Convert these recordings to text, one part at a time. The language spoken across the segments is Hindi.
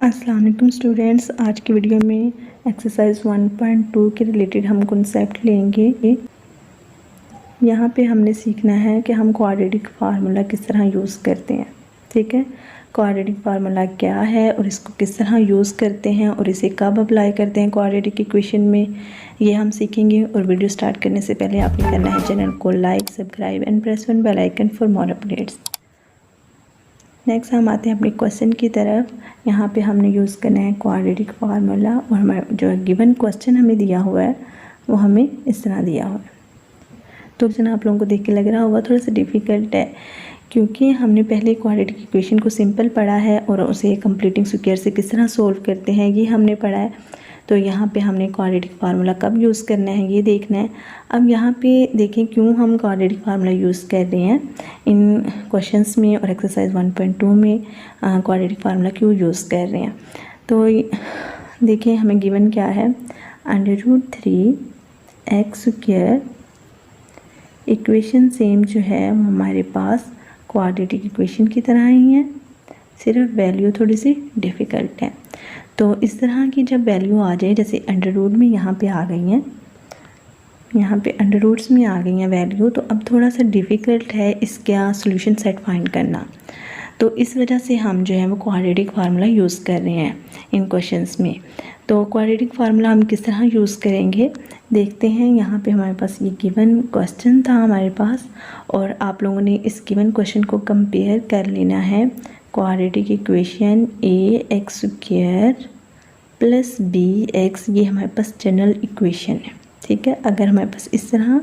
अस्सलाम वालेकुम स्टूडेंट्स, आज की वीडियो में एक्सरसाइज 1.2 के रिलेटेड हम कॉन्सेप्ट लेंगे। यहाँ पे हमने सीखना है कि हम क्वाड्रेटिक फार्मूला किस तरह यूज़ करते हैं। ठीक है, क्वाड्रेटिक फार्मूला क्या है और इसको किस तरह यूज़ करते हैं और इसे कब अप्लाई करते हैं क्वाड्रेटिक इक्वेशन में, ये हम सीखेंगे। और वीडियो स्टार्ट करने से पहले आपने करना है चैनल को like, subscribe and press on bell icon for more updates. Next हम आते हैं अपने क्वेश्चन की तरफ। यहाँ पे हमने यूज़ करना है क्वाड्रेटिक फार्मूला और हमारा जो गिवन क्वेश्चन हमें दिया हुआ है वो हमें इस तरह दिया हुआ है। तो क्वेश्चन आप लोगों को देख के लग रहा होगा थोड़ा सा डिफ़िकल्ट है, क्योंकि हमने पहले क्वाड्रेटिक इक्वेशन को सिंपल पढ़ा है और उसे कंप्लीटिंग स्क्वायर से किस तरह सोल्व करते हैं ये हमने पढ़ा है। तो यहाँ पे हमने क्वाड्रेटिक फार्मूला कब यूज़ करना है ये देखना है। अब यहाँ पे देखें क्यों हम क्वाड्रेटिक फार्मूला यूज़ कर रहे हैं इन क्वेश्चंस में और एक्सरसाइज 1.2 में क्वाड्रेटिक फार्मूला क्यों यूज़ कर रहे हैं। तो देखें हमें गिवन क्या है, √3x²। इक्वेशन सेम जो है वो हमारे पास क्वाड्रेटिक इक्वेशन की तरह ही है, सिर्फ वैल्यू थोड़ी सी डिफ़िकल्ट है। तो इस तरह की जब वैल्यू आ जाए, जैसे अंडर रूट में यहाँ पे आ गई हैं, यहाँ पे अंडर रूट्स में आ गई हैं वैल्यू, तो अब थोड़ा सा डिफ़िकल्ट है इसका सॉल्यूशन सेट फाइंड करना। तो इस वजह से हम जो है वो क्वाड्रेटिक फार्मूला यूज़ कर रहे हैं इन क्वेश्चंस में। तो क्वाड्रेटिक फार्मूला हम किस तरह यूज़ करेंगे देखते हैं। यहाँ पे हमारे पास ये गिवन क्वेश्चन था हमारे पास, और आप लोगों ने इस गिवन क्वेश्चन को कंपेयर कर लेना है quadratic equation ax² plus bx, ये हमारे पास जनरल इक्वेशन है। ठीक है, अगर हमारे पास इस तरह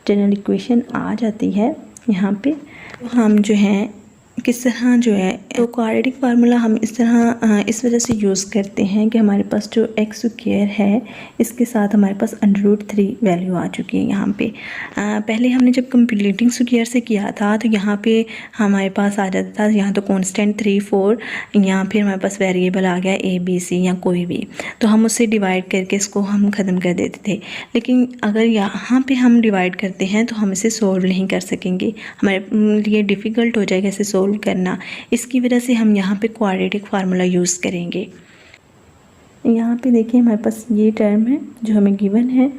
जनरल इक्वेशन आ जाती है यहाँ पे, तो हम जो है किस तरह जो है, तो क्वाड्रेटिक फार्मूला हम इस तरह इस वजह से यूज़ करते हैं कि हमारे पास जो x² है इसके साथ हमारे पास √3 वैल्यू आ चुकी है यहाँ पे। पहले हमने जब कंप्लीटिंग स्क्वायर से किया था तो यहाँ पे हमारे पास आ जाता था यहाँ तो कांस्टेंट 3, 4, यहाँ फिर हमारे पास वेरिएबल आ गया a, b, c या कोई भी, तो हम उससे डिवाइड करके इसको हम ख़त्म कर देते थे। लेकिन अगर यहाँ पे हम डिवाइड करते हैं तो हम इसे सोल्व नहीं कर सकेंगे, हमारे लिए डिफ़िकल्ट हो जाएगा इसे सोल्व करना। इसकी वजह से हम यहाँ पे क्वाड्रेटिक फार्मूला यूज़ करेंगे। यहाँ पे देखिए हमारे पास ये टर्म है जो हमें गिवन है,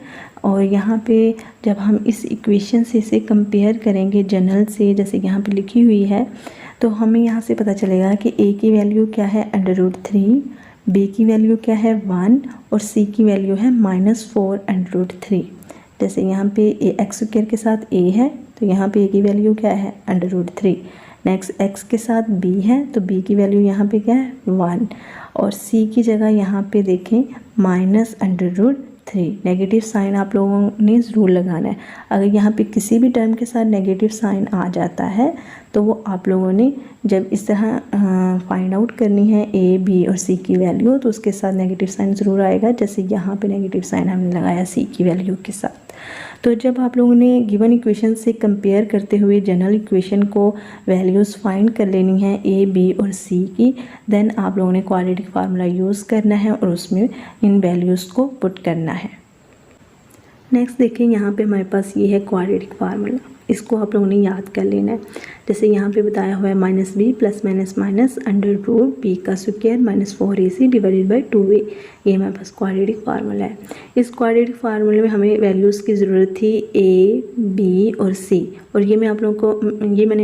और यहाँ पे जब हम इस इक्वेशन से इसे कंपेयर करेंगे जनरल से, जैसे यहाँ पे लिखी हुई है, तो हमें यहाँ से पता चलेगा कि a की वैल्यू क्या है √3, b की वैल्यू क्या है 1 और c की वैल्यू है -4 √3। जैसे यहाँ पे x² के साथ a है तो यहाँ पे a की वैल्यू क्या है √3। नेक्स्ट x के साथ b है तो b की वैल्यू यहाँ पे क्या है 1, और c की जगह यहाँ पे देखें -√3। नेगेटिव साइन आप लोगों ने ज़रूर लगाना है। अगर यहाँ पे किसी भी टर्म के साथ नेगेटिव साइन आ जाता है तो वो आप लोगों ने जब इस तरह फाइंड आउट करनी है a, b और c की वैल्यू, तो उसके साथ नेगेटिव साइन ज़रूर आएगा। जैसे यहाँ पे नेगेटिव साइन हमने लगाया c की वैल्यू के साथ। तो जब आप लोगों ने गिवन इक्वेशन से कंपेयर करते हुए जनरल इक्वेशन को वैल्यूज़ फाइंड कर लेनी है a, b और c की, देन आप लोगों ने क्वाड्रेटिक फार्मूला यूज़ करना है और उसमें इन वैल्यूज़ को पुट करना है। नेक्स्ट देखें यहाँ पे हमारे पास ये है क्वाड्रेटिक फार्मूला, इसको आप लोगों ने याद कर लेना है। जैसे यहाँ पे बताया हुआ है -b + √b² -4ac divided by 2a, ये हमारे पास क्वाड्रेटिक फार्मूला है। इस क्वाड्रेटिक फार्मूले में हमें वैल्यूज़ की ज़रूरत थी a, b और c, और ये मैंने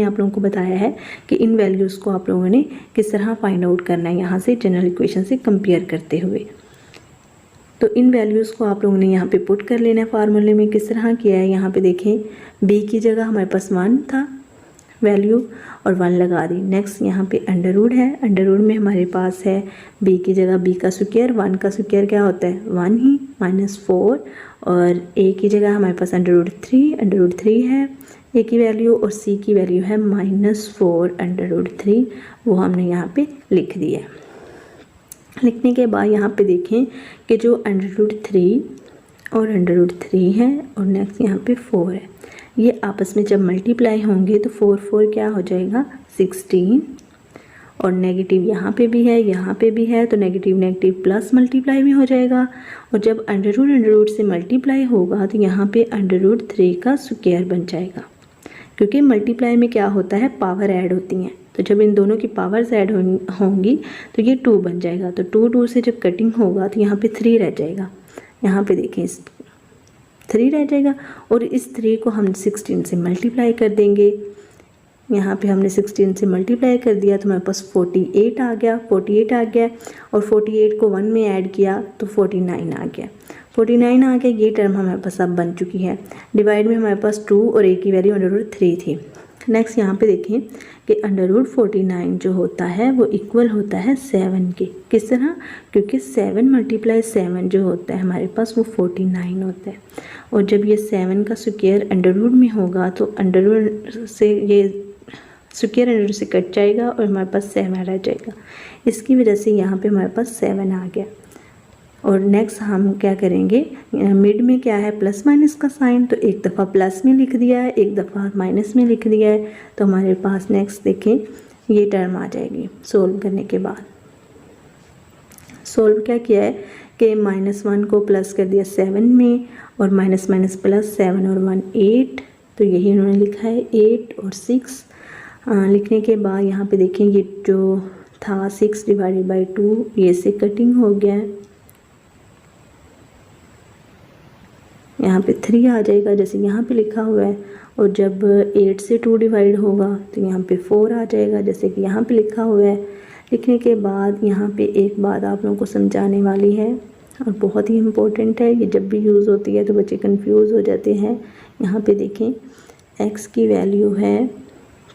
आप लोगों को बताया है कि इन वैल्यूज़ को आप लोगों ने किस तरह फाइंड आउट करना है यहाँ से जनरल इक्वेशन से कंपेयर करते हुए। तो इन वैल्यूज़ को आप लोगों ने यहाँ पे पुट कर लेना है फार्मूले में। किस तरह किया है, यहाँ पे देखें b की जगह हमारे पास 1 था वैल्यू और 1 लगा दी। नेक्स्ट यहाँ पे अंडर रूट है, अंडर रूट में हमारे पास है b की जगह b का स्क्वायर, 1 का स्क्वायर क्या होता है 1 ही, -4, और a की जगह हमारे पास √3 है a की वैल्यू, और c की वैल्यू है -4 √3, वो हमने यहाँ पे लिख दिया। लिखने के बाद यहाँ पे देखें कि जो √3 और √3 है और नेक्स्ट यहाँ पे 4 है, ये आपस में जब मल्टीप्लाई होंगे तो 4 क्या हो जाएगा 16, और नेगेटिव यहाँ पे भी है यहाँ पे भी है, तो नेगेटिव प्लस मल्टीप्लाई भी हो जाएगा। और जब √√से मल्टीप्लाई होगा तो यहाँ पे √3 का स्क्वायर बन जाएगा, क्योंकि मल्टीप्लाई में क्या होता है पावर ऐड होती हैं, तो जब इन दोनों की पावर्स ऐड होंगी तो ये 2 बन जाएगा। तो 2 से जब कटिंग होगा तो यहाँ पे 3 रह जाएगा। यहाँ पे देखें 3 रह जाएगा और इस 3 को हम 16 से मल्टीप्लाई कर देंगे। यहाँ पे हमने 16 से मल्टीप्लाई कर दिया तो हमारे पास 48 आ गया और 48 को 1 में ऐड किया तो 49 आ गया। 49 आ गया, ये टर्म हमारे पास अब बन चुकी है। डिवाइड में हमारे पास 2 और a की वैल्यू √3 थी। नेक्स्ट यहाँ पे देखें कि √49 जो होता है वो इक्वल होता है 7 के। किस तरह? क्योंकि 7 × 7 जो होता है हमारे पास वो 49 होता है। और जब ये 7 का स्क्वायर अंडर में होगा तो अंडर से ये स्क्वायर अंडर से कट जाएगा और हमारे पास 7 रह जाएगा। इसकी वजह से यहाँ पे हमारे पास 7 आ गया। और नेक्स्ट हम क्या करेंगे, मिड में क्या है प्लस माइनस का साइन, तो एक दफ़ा प्लस में लिख दिया है, एक दफ़ा माइनस में लिख दिया है। तो हमारे पास नेक्स्ट देखें ये टर्म आ जाएगी सोल्व करने के बाद। सोल्व क्या किया है कि -1 को प्लस कर दिया 7 में और माइनस माइनस प्लस 7 और 1 8, तो यही उन्होंने लिखा है 8 और 6। लिखने के बाद यहाँ पे देखें ये जो था 6 / 2 ये से कटिंग हो गया है। यहाँ पे 3 आ जाएगा जैसे यहाँ पे लिखा हुआ है। और जब 8 से 2 डिवाइड होगा तो यहाँ पे 4 आ जाएगा जैसे कि यहाँ पे लिखा हुआ है। लिखने के बाद यहाँ पे एक बात आप लोगों को समझाने वाली है और बहुत ही इम्पोर्टेंट है, ये जब भी यूज़ होती है तो बच्चे कंफ्यूज हो जाते हैं। यहाँ पे देखें x की वैल्यू है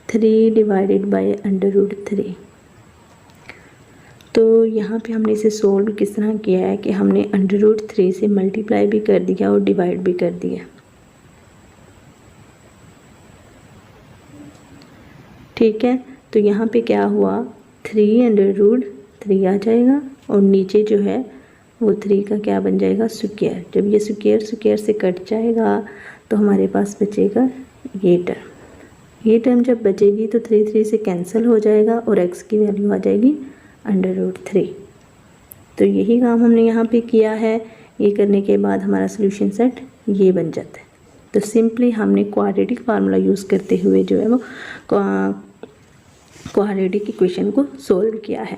3 / √3। तो यहाँ पे हमने इसे सोल्व किस तरह किया है कि हमने √3 से मल्टीप्लाई भी कर दिया और डिवाइड भी कर दिया। ठीक है, तो यहाँ पे क्या हुआ 3 √3 आ जाएगा और नीचे जो है वो 3 का क्या बन जाएगा स्क्वायर। जब ये स्क्वायर से कट जाएगा तो हमारे पास बचेगा ये टर्म जब बचेगी तो 3 से कैंसिल हो जाएगा और x की वैल्यू आ जाएगी √3। तो यही काम हमने यहाँ पे किया है। ये करने के बाद हमारा सॉल्यूशन सेट ये बन जाता है। तो सिंपली हमने क्वाड्रेटिक फार्मूला यूज़ करते हुए जो है वो क्वाड्रेटिक इक्वेशन को सोल्व किया है।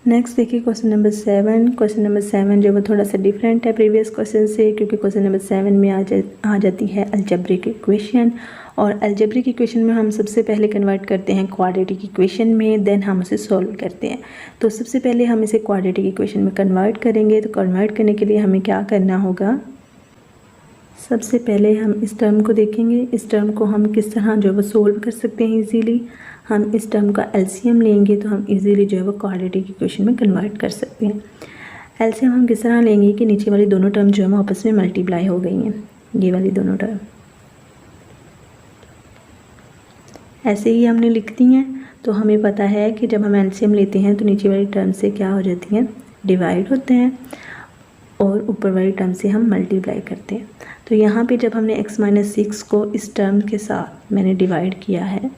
नेक्स्ट देखिए क्वेश्चन नंबर 7। क्वेश्चन नंबर 7 जो वो थोड़ा सा डिफरेंट है प्रीवियस क्वेश्चन से, क्योंकि क्वेश्चन नंबर 7 में आ जाती है अलजेब्रिक इक्वेशन। और अलजेब्रिक इक्वेशन में हम सबसे पहले कन्वर्ट करते हैं क्वाड्रेटिक इक्वेशन में, देन हम उसे सॉल्व करते हैं। तो सबसे पहले हम इसे क्वाड्रेटिक इक्वेशन में कन्वर्ट करेंगे। तो कन्वर्ट करने के लिए हमें क्या करना होगा, सबसे पहले हम इस टर्म को देखेंगे। इस टर्म को हम किस तरह जो है वो सोल्व कर सकते हैं इजीली। हम इस टर्म का एलसीएम लेंगे तो हम इजीली जो है वो क्वाड्रेटिक इक्वेशन में कन्वर्ट कर सकते हैं। एलसीएम हम किस तरह लेंगे कि नीचे वाली दोनों टर्म जो है वो आपस में मल्टीप्लाई हो गई हैं, ये वाली दोनों टर्म ऐसे ही हमने लिख दी हैं। तो हमें पता है कि जब हम एलसीएम लेते हैं तो नीचे वाली टर्म से क्या हो जाती हैं, डिवाइड होते हैं और ऊपर वाली टर्म से हम मल्टीप्लाई करते हैं। तो यहाँ पे जब हमने x - 6 को इस टर्म के साथ मैंने डिवाइड किया है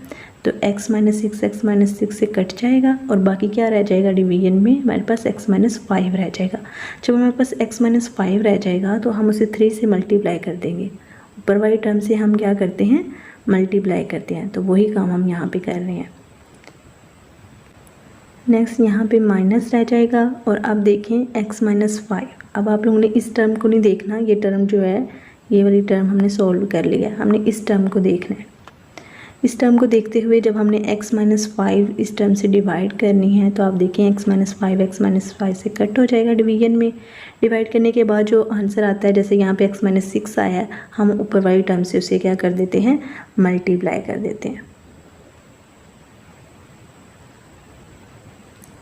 तो x - 6 से कट जाएगा और बाकी क्या रह जाएगा, डिवीजन में हमारे पास x - 5 रह जाएगा। जब हमारे पास x - 5 रह जाएगा तो हम उसे 3 से मल्टीप्लाई कर देंगे। ऊपर वाली टर्म से हम क्या करते हैं, मल्टीप्लाई करते हैं। तो वही काम हम यहाँ पे कर रहे हैं। नेक्स्ट यहाँ पे माइनस रह जाएगा और अब देखें x - 5। अब आप लोगों ने इस टर्म को नहीं देखना, ये टर्म जो है ये वाली टर्म हमने सॉल्व कर लिया, हमने इस टर्म को देखना है। इस टर्म को देखते हुए जब हमने x - 5 इस टर्म से डिवाइड करनी है तो आप देखें x - 5 से कट हो जाएगा डिवीजन में। डिवाइड करने के बाद जो आंसर आता है, जैसे यहाँ पे x - 6 आया है, हम ऊपर वाली टर्म से उसे क्या कर देते हैं, मल्टीप्लाई कर देते हैं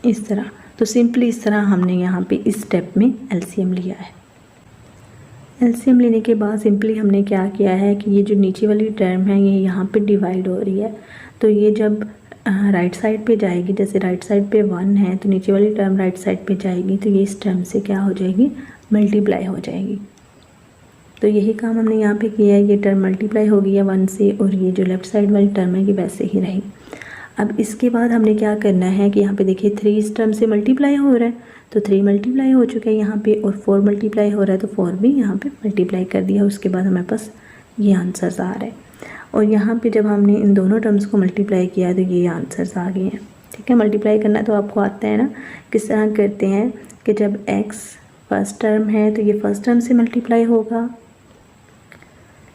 इस तरह। तो सिंपली इस तरह हमने यहाँ पे इस स्टेप में एलसीएम लिया है। एलसीएम लेने के बाद सिंपली हमने क्या किया है कि ये जो नीचे वाली टर्म है ये यहाँ पे डिवाइड हो रही है, तो ये जब राइट साइड पे जाएगी, जैसे राइट साइड पे 1 है तो नीचे वाली टर्म राइट साइड पे जाएगी तो ये इस टर्म से क्या हो जाएगी, मल्टीप्लाई हो जाएगी। तो यही काम हमने यहाँ पे किया है। ये टर्म मल्टीप्लाई हो गई है 1 से और ये जो लेफ़्ट साइड वाली टर्म है ये वैसे ही रहेगी। अब इसके बाद हमने क्या करना है कि यहाँ पे देखिए 3 इस टर्म से मल्टीप्लाई हो रहा है तो 3 मल्टीप्लाई हो चुका है यहाँ पे, और 4 मल्टीप्लाई हो रहा है तो 4 भी यहाँ पे मल्टीप्लाई कर दिया। उसके बाद हमारे पास ये आंसर्स आ रहा है। और यहाँ पे जब हमने इन दोनों टर्म्स को मल्टीप्लाई किया तो ये आंसर्स आ गए हैं। ठीक है, मल्टीप्लाई करना तो आपको आता है ना, किस तरह करते हैं कि जब x फर्स्ट टर्म है तो ये फर्स्ट टर्म से मल्टीप्लाई होगा,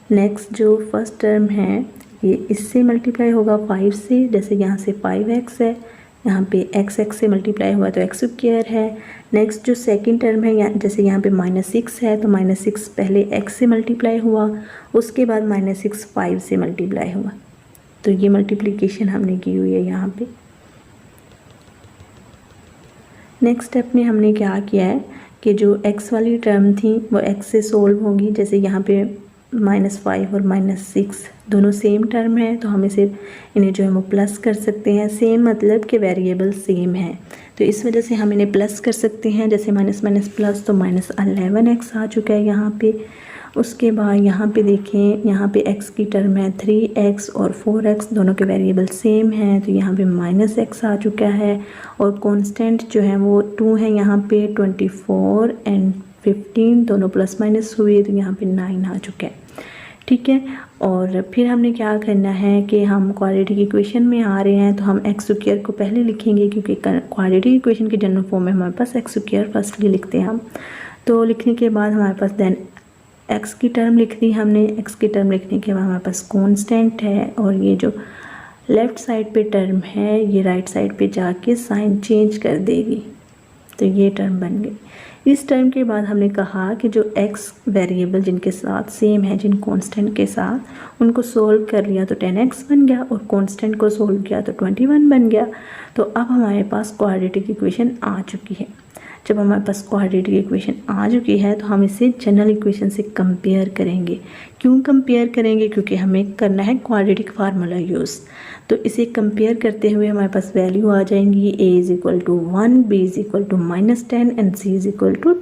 नेक्स्ट जो फर्स्ट टर्म है ये इससे मल्टीप्लाई होगा 5 से, जैसे यहाँ से 5x है, यहाँ पे x से मल्टीप्लाई हुआ तो x स्क्वायर है। नेक्स्ट जो सेकंड टर्म है, जैसे यहाँ पे -6 है तो -6 पहले x से मल्टीप्लाई हुआ, उसके बाद -6 5 से मल्टीप्लाई हुआ, तो ये मल्टीप्लिकेशन हमने की हुई है यहाँ पे। नेक्स्ट स्टेप में हमने क्या किया है कि जो x वाली टर्म थी वो x से सोल्व होगी, जैसे यहाँ पे -5 और -6 दोनों सेम टर्म है तो हम इसे इन्हें जो है वो प्लस कर सकते हैं। सेम मतलब कि वेरिएबल सेम है तो इस वजह से हम इन्हें प्लस कर सकते हैं, जैसे माइनस माइनस प्लस तो -11x आ चुका है यहाँ पे। उसके बाद यहाँ पे देखें, यहाँ पे x की टर्म है 3x और 4x, दोनों के वेरिएबल सेम हैं तो यहाँ पे -x आ चुका है। और कांस्टेंट जो है वो 2 है यहाँ पे, 24 एंड 15 दोनों प्लस माइनस हुए तो यहाँ पे 9 आ चुका है। ठीक है, और फिर हमने क्या करना है कि हम क्वाड्रेटिक इक्वेशन में आ रहे हैं तो हम एक्स स्क्वायर को पहले लिखेंगे, क्योंकि क्वाड्रेटिक इक्वेशन के जनरल फॉर्म में हमारे पास एक्स स्क्वायर फर्स्टली लिखते हैं हम। तो लिखने के बाद हमारे पास देन एक्स की टर्म लिख दी हमने। एक्स की टर्म लिखने के बाद हमारे पास कांस्टेंट है और ये जो लेफ़्ट साइड पे टर्म है ये राइट साइड पे जाके साइन चेंज कर देगी, तो ये टर्म बन गई। इस टर्म के बाद हमने कहा कि जो x वेरिएबल जिनके साथ सेम है, जिन कांस्टेंट के साथ, उनको सोल्व कर लिया तो 10x बन गया और कांस्टेंट को सोल्व किया तो 21 बन गया। तो अब हमारे पास क्वाड्रेटिक इक्वेशन आ चुकी है। जब हमारे पास क्वाड्रेटिक इक्वेशन आ चुकी है तो हम इसे जनरल इक्वेशन से कंपेयर करेंगे। क्यों कंपेयर करेंगे? क्योंकि हमें करना है क्वाड्रेटिक फार्मूला यूज़। तो इसे कंपेयर करते हुए हमारे पास वैल्यू आ जाएंगी a = 1, b = -10 and c =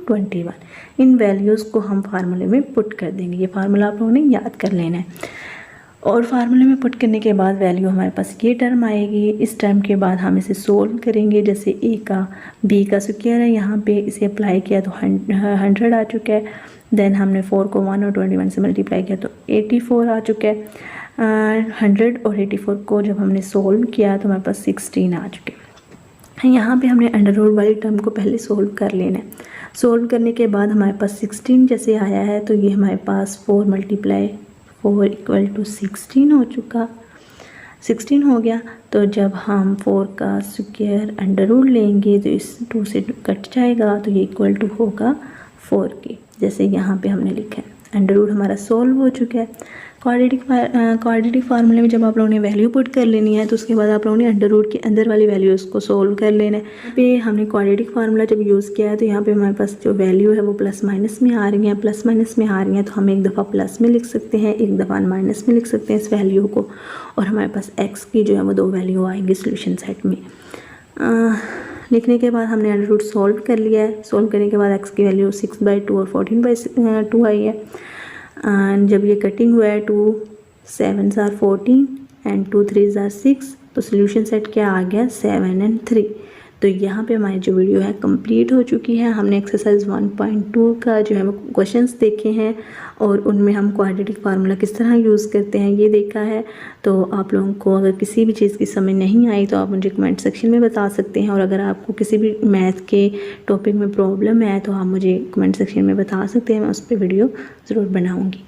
21। In values को हम फार्मूले में पुट कर देंगे। ये फार्मूला आप लोगों ने याद कर लेना है। और फार्मूले में पुट करने के बाद वैल्यू हमारे पास ये टर्म आएगी। इस टर्म के बाद हम इसे सोल्व करेंगे, जैसे a का b का स्क्वायर है, यहाँ पे इसे अप्लाई किया तो 100 आ चुका है। देन हमने 4 को 1 और 21 से मल्टीप्लाई किया तो 84 आ चुका है। 100 और 84 को जब हमने सोल्व किया तो हमारे पास 16 आ चुके हैं। यहाँ पे हमने अंडर रूट वाली टर्म को पहले सोल्व कर लेना है। सोल्व करने के बाद हमारे पास 16 जैसे आया है तो ये हमारे पास 4 × 4 = 16 हो चुका, 16 हो गया। तो जब हम 4 का स्क्वायर अंडर रूट लेंगे तो इस 2 से कट जाएगा तो ये इक्वल टू होगा 4 के, जैसे यहाँ पे हमने लिखा है। अंडर रूट हमारा सोल्व हो चुका है। क्वाड्रेटिक फार्मूले में जब आप लोगों ने वैल्यू पुट कर लेनी है तो उसके बाद आप लोगों ने अंडर रूट के अंदर वाली वैल्यूज़ को सोल्व कर लेना है। यहाँ पे हमने क्वाड्रेटिक फार्मूला जब यूज़ किया है तो यहाँ पे हमारे पास जो वैल्यू है वो प्लस माइनस में आ रही है। प्लस माइनस में आ रही हैं तो हम एक दफ़ा प्लस में लिख सकते हैं, एक दफ़ा माइनस में लिख सकते हैं इस वैल्यू को, और हमारे पास एक्स की जो है वो 2 वैल्यू आएंगी सोल्यूशन सेट में। लिखने के बाद हमने अंडर रूट सोल्व कर लिया है। सोल्व करने के बाद एक्स की वैल्यू 6/2 और 14/2 आई है। एंड जब ये कटिंग हुआ है 2 7s are 14 and 2 3s are 6, तो सोल्यूशन सेट क्या आ गया 7 और 3। तो यहाँ पे हमारी जो वीडियो है कंप्लीट हो चुकी है। हमने एक्सरसाइज 1.2 का जो है वो क्वेश्चंस देखे हैं और उनमें हम क्वाड्रेटिक फार्मूला किस तरह यूज़ करते हैं ये देखा है। तो आप लोगों को अगर किसी भी चीज़ की समझ नहीं आई तो आप मुझे कमेंट सेक्शन में बता सकते हैं, और अगर आपको किसी भी मैथ के टॉपिक में प्रॉब्लम है तो आप मुझे कमेंट सेक्शन में बता सकते हैं, मैं उस पर वीडियो ज़रूर बनाऊँगी।